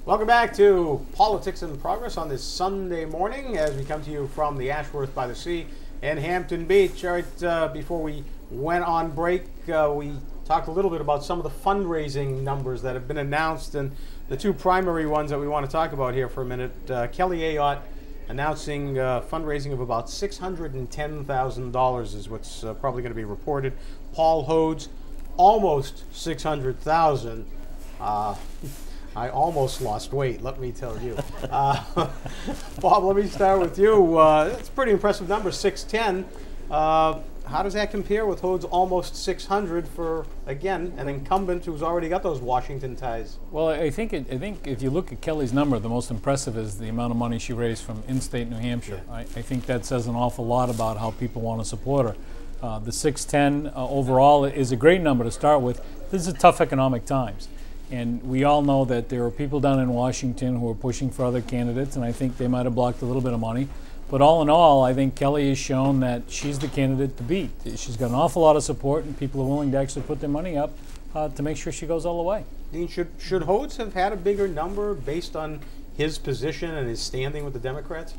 Welcome back to Politics in Progress on this Sunday morning as we come to you from the Ashworth by the Sea and Hampton Beach. All right, before we went on break, we talked a little bit about some of the fundraising numbers that have been announced, and the two primary ones that we want to talk about here for a minute. Kelly Ayotte announcing fundraising of about $610,000 is what's probably going to be reported. Paul Hodes, almost $600,000. I almost lost weight, let me tell you. Bob, let me start with you. That's a pretty impressive number, 610. How does that compare with Hode's almost 600 for, again, an incumbent who's already got those Washington ties? Well, I think if you look at Kelly's number, the most impressive is the amount of money she raised from in-state New Hampshire. Yeah. I think that says an awful lot about how people want to support her. The 610 overall is a great number to start with. This is tough economic times. And we all know that there are people down in Washington who are pushing for other candidates, and I think they might have blocked a little bit of money. But all in all, I think Kelly has shown that she's the candidate to beat. She's got an awful lot of support, and people are willing to actually put their money up to make sure she goes all the way. Dean, should Hodes have had a bigger number based on his position and his standing with the Democrats?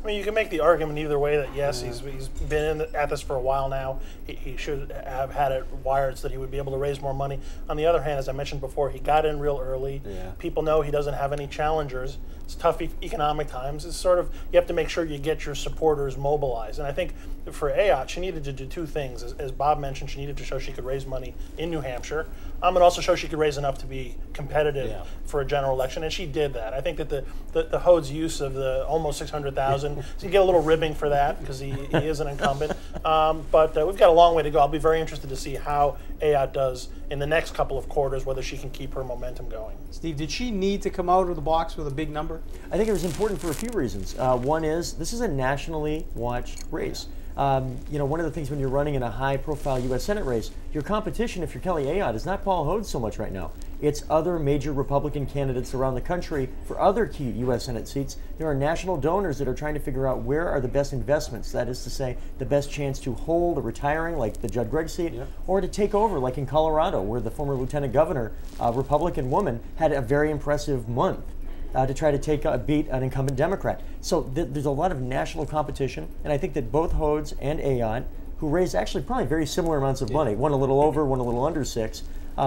I mean, you can make the argument either way that, yes, he's been at this for a while now. He should have had it wired so that he would be able to raise more money. On the other hand, as I mentioned before, he got in real early. Yeah. People know he doesn't have any challengers. It's tough economic times. It's sort of, you have to make sure you get your supporters mobilized. And I think for Ayotte, she needed to do two things. As Bob mentioned, she needed to show she could raise money in New Hampshire, and also show she could raise enough to be competitive for a general election, and she did that. I think that the Hodes' use of the almost 600,000, so you get a little ribbing for that because he is an incumbent. But we've got a long way to go. I'll be very interested to see how Ayotte does in the next couple of quarters, whether she can keep her momentum going. Steve, did she need to come out of the box with a big number? I think it was important for a few reasons. One is this is a nationally watched race. You know, one of the things when you're running in a high-profile U.S. Senate race, your competition, if you're Kelly Ayotte, is not Paul Hodes so much right now. It's other major Republican candidates around the country for other key U.S. Senate seats. There are national donors that are trying to figure out where are the best investments, that is to say, the best chance to hold a retiring, like the Judd Gregg seat, or to take over, like in Colorado, where the former lieutenant governor, a Republican woman, had a very impressive month. To try to beat an incumbent Democrat. So there's a lot of national competition, and I think that both Hodes and Ayotte, who raised actually probably very similar amounts of money, one a little over, one a little under 6,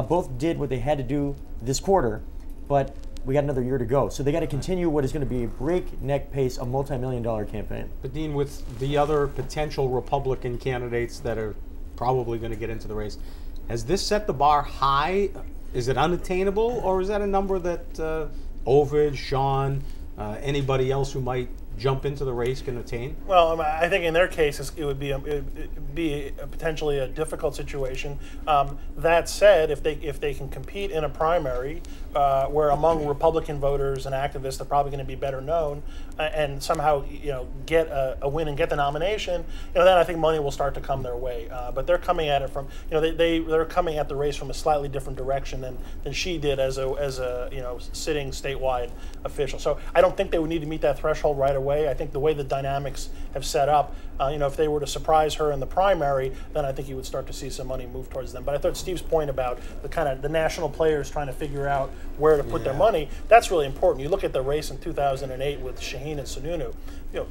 both did what they had to do this quarter, but we got another year to go. So they got to continue what is going to be a breakneck pace, a multi-million-dollar campaign. But Dean, with the other potential Republican candidates that are probably going to get into the race, has this set the bar high? Is it unattainable, or is that a number that Ovid, Sean, anybody else who might jump into the race can attain? Well, I think in their case, it would be potentially a difficult situation. That said, if they can compete in a primary where among Republican voters and activists they're probably going to be better known, and somehow get a win and get the nomination, then I think money will start to come their way. But they're coming at it from they're coming at the race from a slightly different direction than she did as a sitting statewide official. So I don't think they would need to meet that threshold right away. I think the way the dynamics have set up, if they were to surprise her in the primary, then I think you would start to see some money move towards them. But I thought Steve's point about the national players trying to figure out where to put their money, that's really important. You look at the race in 2008 with Shaheen and Sununu,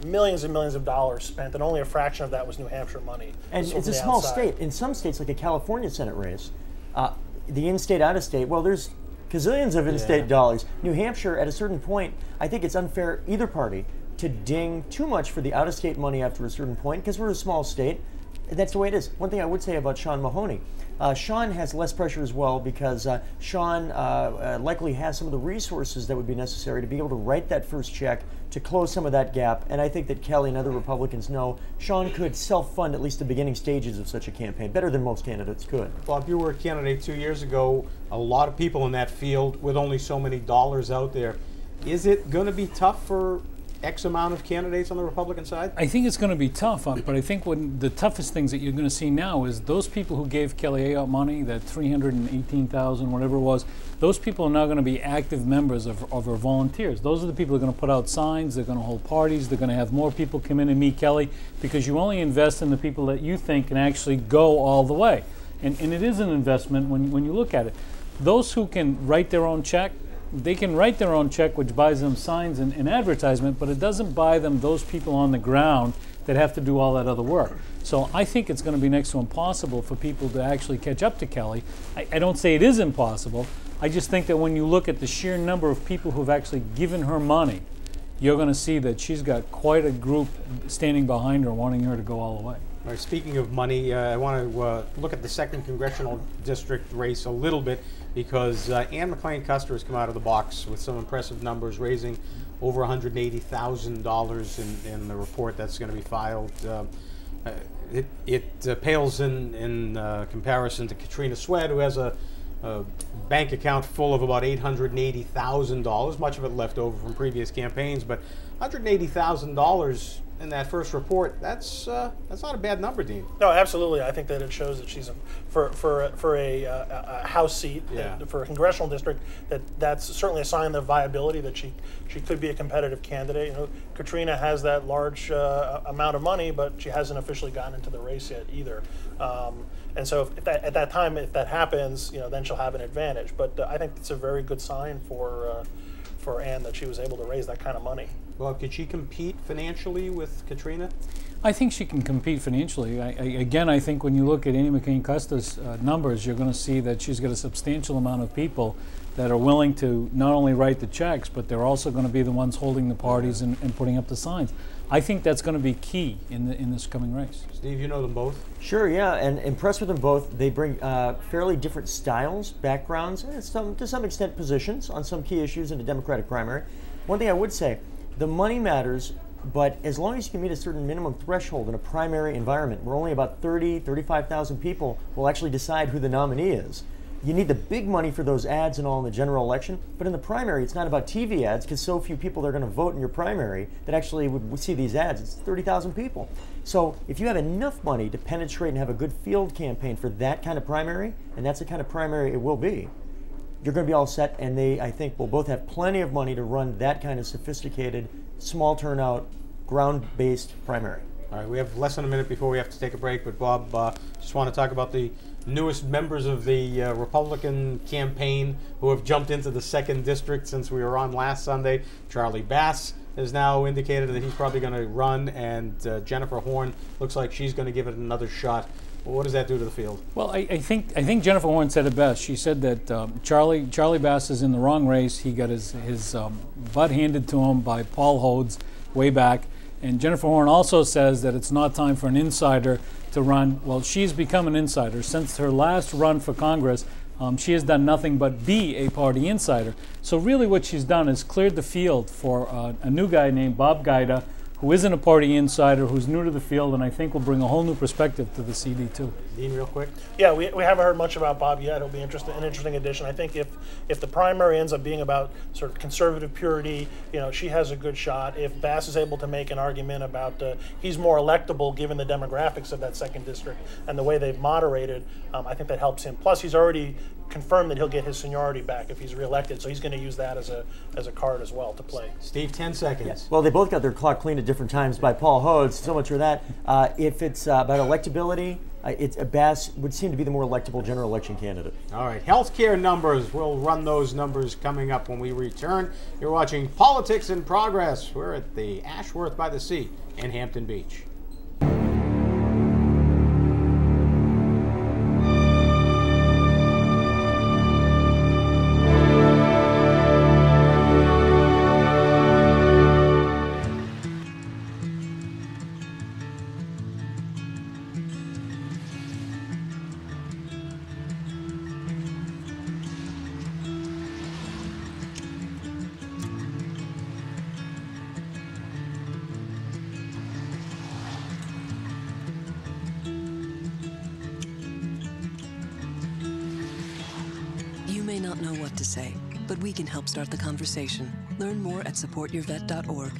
millions and millions of dollars spent, and only a fraction of that was New Hampshire money. And it's a small state. In some states, like a California Senate race, the in-state, out-of-state, well, there's gazillions of in-state dollars. New Hampshire, at a certain point, I think it's unfair either party to ding too much for the out-of-state money after a certain point, because we're a small state. That's the way it is. One thing I would say about Sean Mahoney, Sean has less pressure as well, because Sean likely has some of the resources that would be necessary to be able to write that first check to close some of that gap. And I think that Kelly and other Republicans know Sean could self-fund at least the beginning stages of such a campaign, better than most candidates could. Bob, you were a candidate 2 years ago. A lot of people in that field with only so many dollars out there. Is it going to be tough for X amount of candidates on the Republican side? I think it's going to be tough, but I think the toughest things that you're going to see now is those people who gave Kelly Ayotte money, that $318,000, whatever it was, those people are now going to be active members of her volunteers. Those are the people who are going to put out signs, they're going to hold parties, they're going to have more people come in and meet Kelly, because you only invest in the people that you think can actually go all the way. And it is an investment when you look at it. Those who can write their own check, they can write their own check, which buys them signs and advertisement, but it doesn't buy them those people on the ground that have to do all that other work. So I think it's going to be next to impossible for people to actually catch up to Kelly. I don't say it is impossible. I just think that when you look at the sheer number of people who've actually given her money, you're going to see that she's got quite a group standing behind her, wanting her to go all the way. All right, speaking of money, I want to look at the 2nd Congressional District race a little bit, because Ann McLean Custer has come out of the box with some impressive numbers, raising over $180,000 in the report that's going to be filed. It pales in comparison to Katrina Swed, who has a bank account full of about $880,000, much of it left over from previous campaigns, but $180,000 in that first report, that's not a bad number, Dean. No, absolutely. I think that it shows that she's for a House seat, for a congressional district, that's certainly a sign of viability, that she could be a competitive candidate. You know, Katrina has that large amount of money, but she hasn't officially gotten into the race yet either. And so at that time, if that happens, you know, then she'll have an advantage. But I think it's a very good sign for Ann that she was able to raise that kind of money. Well, could she compete financially with Katrina? I think she can compete financially. Again, I think when you look at Annie McCain Custer's numbers, you're going to see that she's got a substantial amount of people that are willing to not only write the checks, but they're also going to be the ones holding the parties and putting up the signs. I think that's going to be key in this coming race. Steve, you know them both? Sure, yeah, and impressed with them both. They bring fairly different styles, backgrounds, and to some extent positions on some key issues in the Democratic primary. One thing I would say, the money matters, but as long as you can meet a certain minimum threshold in a primary environment where only about 35,000 people will actually decide who the nominee is, you need the big money for those ads and all in the general election. But in the primary, it's not about TV ads, because so few people are going to vote in your primary that actually would see these ads. It's 30,000 people. So if you have enough money to penetrate and have a good field campaign for that kind of primary, and that's the kind of primary it will be, you're going to be all set, and they, I think, will both have plenty of money to run that kind of sophisticated, small turnout, ground-based primary. All right, we have less than a minute before we have to take a break, but Bob, just want to talk about the newest members of the Republican campaign who have jumped into the 2nd District since we were on last Sunday. Charlie Bass has now indicated that he's probably going to run, and Jennifer Horn looks like she's going to give it another shot. Well, what does that do to the field? Well, I think Jennifer Horn said it best. She said that Charlie Bass is in the wrong race. He got his butt handed to him by Paul Hodes way back. And Jennifer Horn also says that it's not time for an insider to run. Well, she's become an insider. Since her last run for Congress, she has done nothing but be a party insider. So really what she's done is cleared the field for a new guy named Bob Guida, who isn't a party insider, who's new to the field, and I think will bring a whole new perspective to the CD too. Dean, real quick. Yeah, we haven't heard much about Bob yet. It'll be an interesting addition. I think if the primary ends up being about sort of conservative purity, you know, she has a good shot. If Bass is able to make an argument about he's more electable given the demographics of that 2nd District and the way they've moderated, I think that helps him. Plus, he's already confirmed that he'll get his seniority back if he's reelected, so he's going to use that as a card as well to play. Steve, 10 seconds. Yeah. Well, they both got their clock cleaned at different times by Paul Hodes, so much for that. If it's about electability, Bass would seem to be the more electable general election candidate. All right, healthcare numbers. We'll run those numbers coming up when we return. You're watching Politics in Progress. We're at the Ashworth by the Sea in Hampton Beach. You may not know what to say, but we can help start the conversation. Learn more at supportyourvet.org.